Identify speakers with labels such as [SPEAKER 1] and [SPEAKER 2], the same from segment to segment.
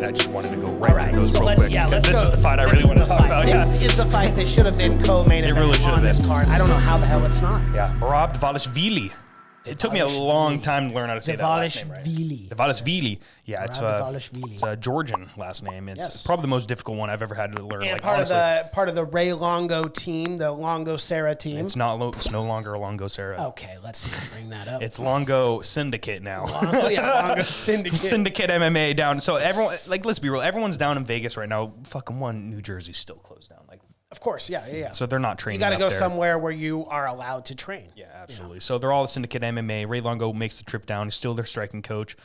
[SPEAKER 1] I just wanted to go right to those
[SPEAKER 2] so
[SPEAKER 1] real
[SPEAKER 2] let's
[SPEAKER 1] quick.
[SPEAKER 2] go.
[SPEAKER 1] This is the fight I really want to talk about.
[SPEAKER 2] This is the fight that should have been co-main event
[SPEAKER 1] really should
[SPEAKER 2] on
[SPEAKER 1] have
[SPEAKER 2] this
[SPEAKER 1] been.
[SPEAKER 2] card. I don't know how the hell it's not.
[SPEAKER 1] Yeah, Merab Dvalishvili. It took me a long time to learn how to say that last name right. Dvalishvili. Yeah, it's a Georgian last name. It's probably the most difficult one I've ever had to learn.
[SPEAKER 2] And
[SPEAKER 1] like,
[SPEAKER 2] part
[SPEAKER 1] honestly,
[SPEAKER 2] of the Ray Longo team, the Longo Serra team.
[SPEAKER 1] It's no longer Longo Serra.
[SPEAKER 2] Okay, let's see if I bring that up.
[SPEAKER 1] It's Longo Syndicate now.
[SPEAKER 2] Longo Syndicate.
[SPEAKER 1] Syndicate MMA down. So everyone, like, let's be real. Everyone's down in Vegas right now. Fucking New Jersey's still closed down. Like,
[SPEAKER 2] of course, yeah.
[SPEAKER 1] So they're not training.
[SPEAKER 2] You got to go
[SPEAKER 1] there.
[SPEAKER 2] somewhere where you are allowed to train.
[SPEAKER 1] Yeah, absolutely. You know? So they're all Syndicate MMA. Ray Longo makes the trip down. He's still their striking coach.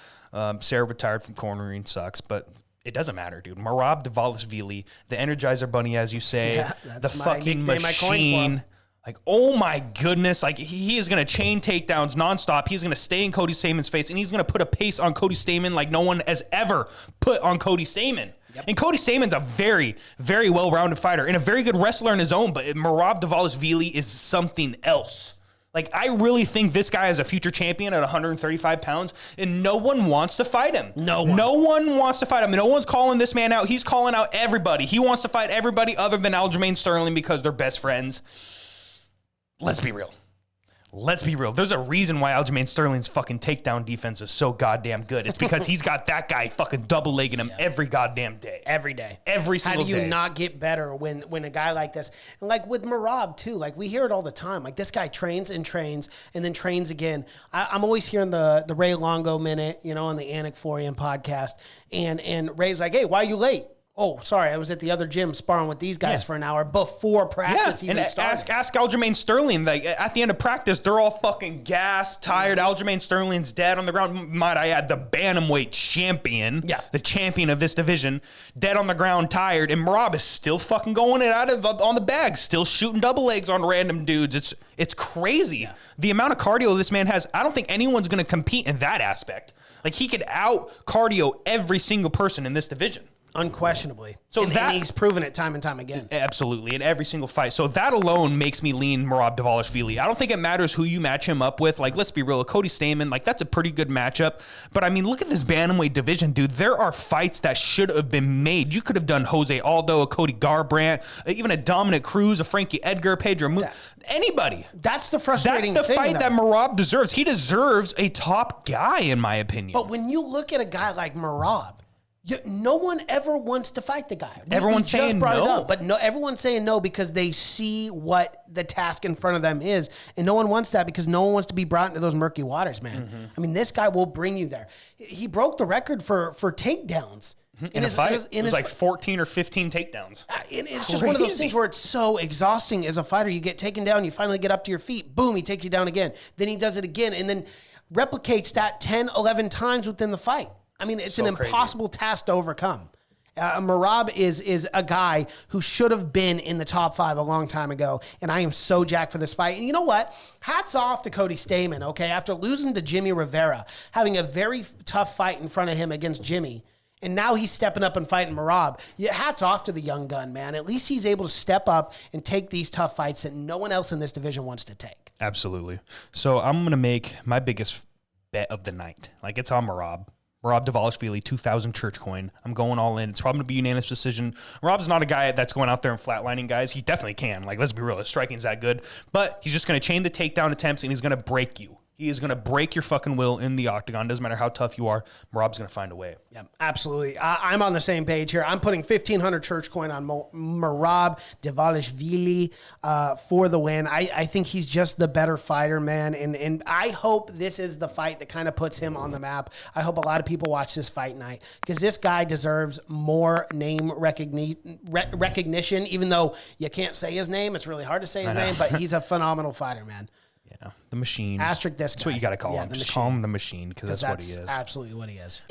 [SPEAKER 1] Sarah retired from cornering, sucks, but it doesn't matter, dude. Merab Dvalishvili, the Energizer Bunny, as you say, the fucking machine. Like, oh my goodness. Like, he is going to chain takedowns nonstop. He's going to stay in Cody Stamann's face, and he's going to put a pace on Cody Stamann like no one has ever put on Cody Stamann. Yep. And Cody Stamann's a very, very well-rounded fighter and a very good wrestler in his own, but Merab Dvalishvili is something else. Like, I really think this guy is a future champion at 135 pounds, and no one wants to fight him. No one wants to fight him. No one's calling this man out. He's calling out everybody. He wants to fight everybody other than Aljamain Sterling because they're best friends. Let's be real. There's a reason why Aljamain Sterling's fucking takedown defense is so goddamn good. It's because he's got that guy fucking double-legging him every goddamn day.
[SPEAKER 2] Every day.
[SPEAKER 1] Every single day.
[SPEAKER 2] How do you not get better when a guy like this, and like with Merab too, like we hear it all the time. Like this guy trains and then trains again. I'm always hearing the Ray Longo minute, on the Anik Forian podcast. And Ray's like, hey, why are you late? Oh, sorry, I was at the other gym sparring with these guys for an hour before practice even started. Ask
[SPEAKER 1] Aljamain Sterling. Like, at the end of practice, they're all fucking gassed, tired. Aljamain Sterling's dead on the ground. Might I add, the bantamweight champion, the champion of this division, dead on the ground, tired. And Merab is still fucking going it out on the bag, still shooting double legs on random dudes. It's crazy. Yeah. The amount of cardio this man has, I don't think anyone's going to compete in that aspect. Like, he could out cardio every single person in this division.
[SPEAKER 2] Unquestionably.
[SPEAKER 1] So
[SPEAKER 2] and he's proven it time and time again.
[SPEAKER 1] Absolutely, in every single fight. So that alone makes me lean Merab Dvalishvili. I don't think it matters who you match him up with. Like, let's be real, Cody Stamann, like, that's a pretty good matchup. But, I mean, look at this bantamweight division, dude. There are fights that should have been made. You could have done Jose Aldo, a Cody Garbrandt, even a Dominic Cruz, a Frankie Edgar, Pedro anybody.
[SPEAKER 2] That's the frustrating thing.
[SPEAKER 1] That's the fight that Merab deserves. He deserves a top guy, in my opinion.
[SPEAKER 2] But when you look at a guy like Merab, no one ever wants to fight the guy.
[SPEAKER 1] Everyone's saying no.
[SPEAKER 2] But everyone's saying no because they see what the task in front of them is. And no one wants that because no one wants to be brought into those murky waters, man. Mm-hmm. I mean, this guy will bring you there. He broke the record for takedowns.
[SPEAKER 1] In a fight. It was like 14 or 15 takedowns.
[SPEAKER 2] It's just one of those things where it's so exhausting as a fighter. You get taken down, you finally get up to your feet. Boom, he takes you down again. Then he does it again and then replicates that 10, 11 times within the fight. I mean, it's so an impossible task to overcome. Merab is a guy who should have been in the top 5 a long time ago, and I am so jacked for this fight. And you know what? Hats off to Cody Stamann, okay? After losing to Jimmy Rivera, having a very tough fight in front of him against Jimmy, and now he's stepping up and fighting Merab. Yeah, hats off to the young gun, man. At least he's able to step up and take these tough fights that no one else in this division wants to take.
[SPEAKER 1] Absolutely. So I'm going to make my biggest bet of the night. Like, it's on Merab. Merab Dvalishvili, 2,000 church coin. I'm going all in. It's probably going to be a unanimous decision. Merab's not a guy that's going out there and flatlining guys. He definitely can. Like, let's be real. His striking's that good. But he's just going to chain the takedown attempts, and he's going to break you. He is going to break your fucking will in the octagon. Doesn't matter how tough you are. Merab's going to find a way.
[SPEAKER 2] Yeah, absolutely. I'm on the same page here. I'm putting 1,500 church coin on Merab Dvalishvili for the win. I think he's just the better fighter, man. And I hope this is the fight that kind of puts him on the map. I hope a lot of people watch this fight night because this guy deserves more name recognition, even though you can't say his name. It's really hard to say his name, but he's a phenomenal fighter, man.
[SPEAKER 1] Yeah, the machine.
[SPEAKER 2] Asterisk this guy.
[SPEAKER 1] That's what you got to call him. Just call him the machine because that's what he is.
[SPEAKER 2] Absolutely what he is.